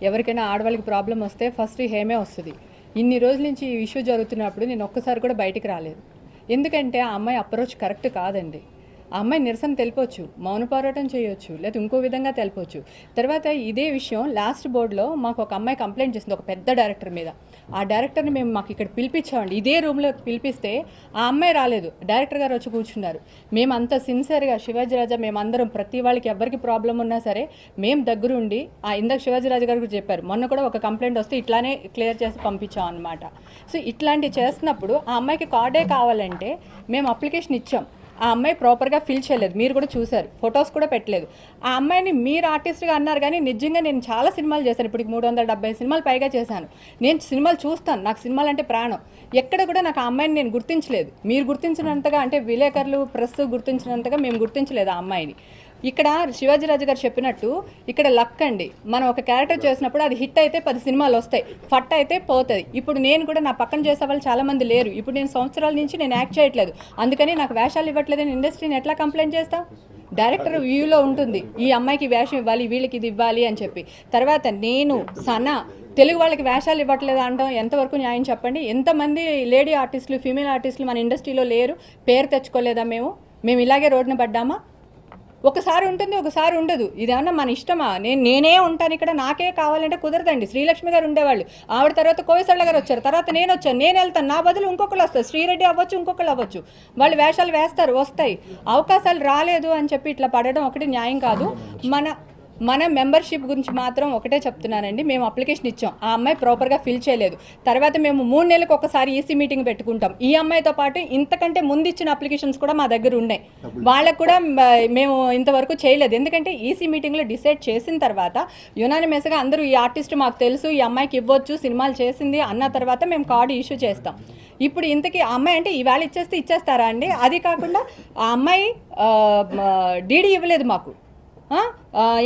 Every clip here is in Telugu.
ఎవరికైనా ఆడవాళ్ళకి ప్రాబ్లం వస్తే ఫస్ట్ హేమే వస్తుంది. ఇన్ని రోజుల నుంచి ఈ ఇష్యూ జరుగుతున్నప్పుడు నేను ఒక్కసారి కూడా బయటికి రాలేదు. ఎందుకంటే ఆ అమ్మాయి అప్రోచ్ కరెక్ట్ కాదండి. ఆ అమ్మాయి నిరసన తెలిపొచ్చు, మౌన పోరాటం చేయొచ్చు, లేదా ఇంకో విధంగా తెలిపొచ్చు. తర్వాత ఇదే విషయం లాస్ట్ బోర్డులో మాకు ఒక అమ్మాయి కంప్లైంట్ చేసింది, ఒక పెద్ద డైరెక్టర్ మీద. ఆ డైరెక్టర్ని మేము మాకు ఇక్కడ పిలిపించామండి, ఇదే రూమ్లో పిలిపిస్తే ఆ అమ్మాయి రాలేదు, డైరెక్టర్ గారు వచ్చి కూర్చున్నారు. మేము అంత సిన్సియర్గా శివాజీరాజా మేమందరం ప్రతి వాళ్ళకి ఎవరికి ప్రాబ్లం ఉన్నా సరే మేము దగ్గరుండి ఇందాక శివాజీరాజు గారు కూడా చెప్పారు, మొన్న కూడా ఒక కంప్లైంట్ వస్తే ఇట్లానే క్లియర్ చేసి పంపించాం అనమాట. సో ఇట్లాంటివి చేస్తున్నప్పుడు ఆ అమ్మాయికి కార్డే కావాలంటే మేము అప్లికేషన్ ఇచ్చాం. ఆ అమ్మాయి ప్రాపర్గా ఫిల్ చేయలేదు, మీరు కూడా చూశారు, ఫొటోస్ కూడా పెట్టలేదు. ఆ అమ్మాయిని మీరు ఆర్టిస్ట్గా అన్నారు, కానీ నిజంగా నేను చాలా సినిమాలు చేశాను, ఇప్పుడు 370 సినిమాలు పైగా చేశాను. నేను సినిమాలు చూస్తాను, నాకు సినిమాలు అంటే ప్రాణం. ఎక్కడ కూడా నాకు ఆ అమ్మాయిని నేను గుర్తించలేదు, మీరు గుర్తించినంతగా, అంటే విలేకరులు ప్రెస్ గుర్తించినంతగా మేము గుర్తించలేదు ఆ అమ్మాయిని. ఇక్కడ శివాజీరాజు గారు చెప్పినట్టు ఇక్కడ లక్ అండి. మనం ఒక క్యారెక్టర్ చేసినప్పుడు అది హిట్ అయితే 10 సినిమాలు వస్తాయి, ఫట్ అయితే పోతుంది. ఇప్పుడు నేను కూడా నా పక్కన చేసే వాళ్ళు చాలామంది లేరు. ఇప్పుడు నేను సంవత్సరాల నుంచి నేను యాక్ట్ చేయట్లేదు, అందుకని నాకు వేషాలు ఇవ్వట్లేదని ఇండస్ట్రీని ఎట్లా కంప్లైంట్ చేస్తాం? డైరెక్టర్ వ్యూలో ఉంటుంది, ఈ అమ్మాయికి వేషం ఇవ్వాలి, వీళ్ళకి ఇది ఇవ్వాలి అని చెప్పి. తర్వాత నేను తెలుగు వాళ్ళకి వేషాలు ఇవ్వట్లేదు అనడం ఎంతవరకు న్యాయం చెప్పండి? ఎంతమంది లేడీ ఆర్టిస్టులు, ఫీమేల్ ఆర్టిస్టులు మన ఇండస్ట్రీలో లేరు? పేరు తెచ్చుకోలేదా? మేము ఇలాగే రోడ్డున పడ్డామా? ఒకసారి ఉంటుంది, ఒకసారి ఉండదు. ఇదేమన్నా మన ఇష్టమా? నేనే ఉంటాను ఇక్కడ, నాకే కావాలంటే కుదరదండి. శ్రీలక్ష్మి గారు ఉండేవాళ్ళు, ఆవిడ తర్వాత కోవిసళ్ళ గారు వచ్చారు, తర్వాత నేను వచ్చాను, నేను వెళ్తాను, నా బదులు ఇంకొకరు వస్తారు, శ్రీరెడ్డి అవ్వచ్చు, ఇంకొకరు అవ్వచ్చు, వాళ్ళు వేషాలు వేస్తారు, వస్తాయి. అవకాశాలు రాలేదు అని చెప్పి ఇట్లా పడడం ఒకటి న్యాయం కాదు. మన మెంబర్షిప్ గురించి మాత్రం ఒకటే చెప్తున్నానండి, మేము అప్లికేషన్ ఇచ్చాం, ఆ అమ్మాయి ప్రాపర్గా ఫిల్ చేయలేదు. తర్వాత మేము 3 నెలలకు ఒకసారి ఈసీ మీటింగ్ పెట్టుకుంటాం. ఈ అమ్మాయితో పాటు ఇంతకంటే ముందు ఇచ్చిన అప్లికేషన్స్ కూడా మా దగ్గర ఉన్నాయి, వాళ్ళకు కూడా మేము ఇంతవరకు చేయలేదు. ఎందుకంటే ఈసీ మీటింగ్లో డిసైడ్ చేసిన తర్వాత యునానిమస్గా అందరూ ఈ ఆర్టిస్ట్ మాకు తెలుసు, ఈ అమ్మాయికి ఇవ్వచ్చు, సినిమాలు చేసింది అన్న తర్వాత మేము కార్డు ఇష్యూ చేస్తాం. ఇప్పుడు ఇంతకీ ఆ అమ్మాయి అంటే ఈవేళ ఇచ్చేస్తారా అండి? అది కాకుండా ఆ అమ్మాయి డీడీ ఇవ్వలేదు మాకు,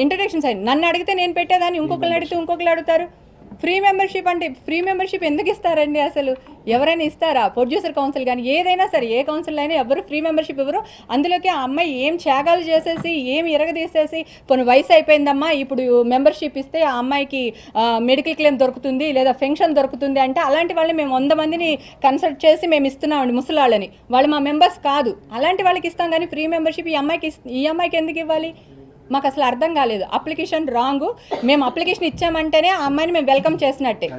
ఇంట్రడక్షన్ సైన్. నన్ను అడిగితే నేను పెట్టేదాన్ని, ఇంకొకరిని అడిగితే ఇంకొకరు అడుగుతారు. ఫ్రీ మెంబర్షిప్ అంటే ఫ్రీ మెంబర్షిప్ ఎందుకు ఇస్తారండి? అసలు ఎవరైనా ఇస్తారా? ప్రొడ్యూసర్ కౌన్సిల్ కానీ ఏదైనా సరే, ఏ కౌన్సిల్ అయినా ఎవరు ఫ్రీ మెంబర్షిప్ ఇవ్వరు. అందులోకి ఆ అమ్మాయి ఏం త్యాగాలు చేసేసి, ఏం ఇరగదీసేసి, కొన్ని వయసు అయిపోయిందమ్మా ఇప్పుడు మెంబర్షిప్ ఇస్తే ఆ అమ్మాయికి మెడికల్ క్లెయిమ్ దొరుకుతుంది, లేదా పెన్షన్ దొరుకుతుంది అంటే, అలాంటి వాళ్ళని మేము 100 మందిని కన్సల్ట్ చేసి మేము ఇస్తున్నామండి, ముసలాళ్ళని. వాళ్ళు మా మెంబర్స్ కాదు, అలాంటి వాళ్ళకి ఇస్తాం. కానీ ఫ్రీ మెంబర్షిప్ ఈ అమ్మాయికి ఎందుకు ఇవ్వాలి? మాకు అసలు అర్థం కాలేదు. Application wrong. మేము అప్లికేషన్ ఇచ్చామంటేనే ఆ అమ్మాయిని మేము వెల్కమ్ చేసినట్టే.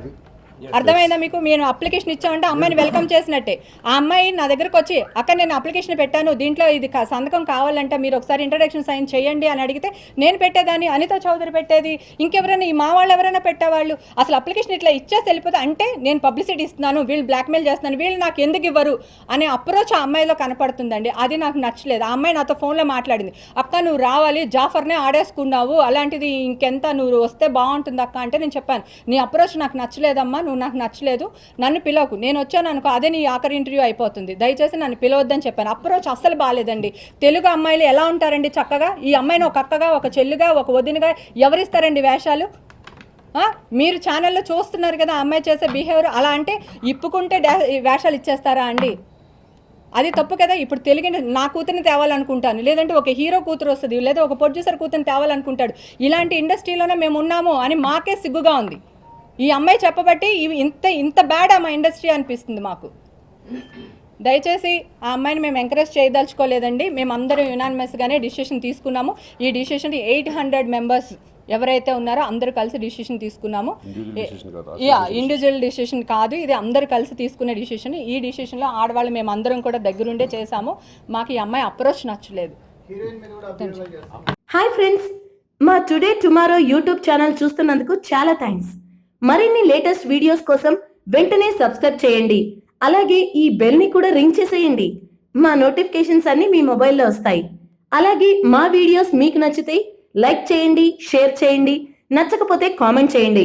అర్థమైందా మీకు? మేము అప్లికేషన్ ఇచ్చామంటే అమ్మాయిని వెల్కమ్ చేసినట్టే. ఆ అమ్మాయి నా దగ్గరకు వచ్చి, అక్కడ నేను అప్లికేషన్ పెట్టాను, దీంట్లో ఇది సంతకం కావాలంటే మీరు ఒకసారి ఇంట్రడక్షన్ సైన్ చేయండి అని అడిగితే నేను పెట్టేదాన్ని, అనితా చౌదరి పెట్టేది, ఇంకెవరైనా మా వాళ్ళు ఎవరైనా పెట్టేవాళ్ళు. అసలు అప్లికేషన్ ఇట్లా ఇచ్చేసి వెళ్ళిపోతే, అంటే నేను పబ్లిసిటీ ఇస్తున్నాను, వీళ్ళు బ్లాక్మెయిల్ చేస్తున్నాను, వీళ్ళు నాకు ఎందుకు ఇవ్వరు అనే అప్రోచ్ ఆ అమ్మాయిలో కనపడుతుందండి. అది నాకు నచ్చలేదు. ఆ అమ్మాయి నాతో ఫోన్లో మాట్లాడింది, అక్క నువ్వు రావాలి, జాఫర్నే ఆడేసుకున్నావు, అలాంటిది ఇంకెంత, నువ్వు వస్తే బాగుంటుంది అక్క అంటే నేను చెప్పాను, నీ అప్రోచ్ నాకు నచ్చలేదమ్మా, నువ్వు నాకు నచ్చలేదు, నన్ను పిలవకు, నేను వచ్చాను అనుకో అదే నీ ఆఖరి ఇంటర్వ్యూ అయిపోతుంది, దయచేసి నన్ను పిలవద్దని చెప్పాను. అప్రోచ్ అస్సలు బాగాలేదండి. తెలుగు అమ్మాయిలు ఎలా ఉంటారండి చక్కగా? ఈ అమ్మాయిని ఒక అక్కగా, ఒక చెల్లిగా, ఒక వదినగా ఎవరిస్తారండి వేషాలు? మీరు ఛానల్లో చూస్తున్నారు కదా అమ్మాయి చేసే బిహేవియర్. అలా అంటే ఇప్పుకుంటే వేషాలు ఇచ్చేస్తారా అండి? అది తప్పు కదా. ఇప్పుడు తెలుగు నా కూతురిని తేవాలనుకుంటాను, లేదంటే ఒక హీరో కూతురు వస్తుంది, లేదా ఒక ప్రొడ్యూసర్ కూతురిని తేవాలనుకుంటాడు. ఇలాంటి ఇండస్ట్రీలోనే మేము ఉన్నాము అని మాకే సిగ్గుగా ఉంది. ఈ అమ్మాయి చెప్పబట్టి ఇవి ఇంత బ్యాడ్ మా ఇండస్ట్రీ అనిపిస్తుంది మాకు. దయచేసి ఆ అమ్మాయిని మేము ఎంకరేజ్ చేయదలుచుకోలేదండి. మేము అందరూ యునానిమస్గానే డిసిషన్ తీసుకున్నాము. ఈ డిసిషన్ 800 మెంబర్స్ ఎవరైతే ఉన్నారో అందరూ కలిసి డిసిషన్ తీసుకున్నాము. ఇండివిజువల్ డిసిషన్ కాదు, ఇది అందరూ కలిసి తీసుకునే డిసిషన్. ఈ డిసిషన్లో ఆడవాళ్ళు మేము అందరం కూడా దగ్గరుండే చేశాము. మాకు ఈ అమ్మాయి అప్రోచ్ నచ్చలేదు. హాయ్ ఫ్రెండ్స్, మా టుడే టుమారో యూట్యూబ్ ఛానల్ చూస్తున్నందుకు చాలా థ్యాంక్స్. మరిన్ని లేటెస్ట్ వీడియోస్ కోసం వెంటనే సబ్స్క్రైబ్ చేయండి. అలాగే ఈ బెల్ ని కూడా రింగ్ చేసేయండి. మా నోటిఫికేషన్స్ అన్ని మీ మొబైల్లో వస్తాయి. అలాగే మా వీడియోస్ మీకు నచ్చితే లైక్ చేయండి, షేర్ చేయండి, నచ్చకపోతే కామెంట్ చేయండి.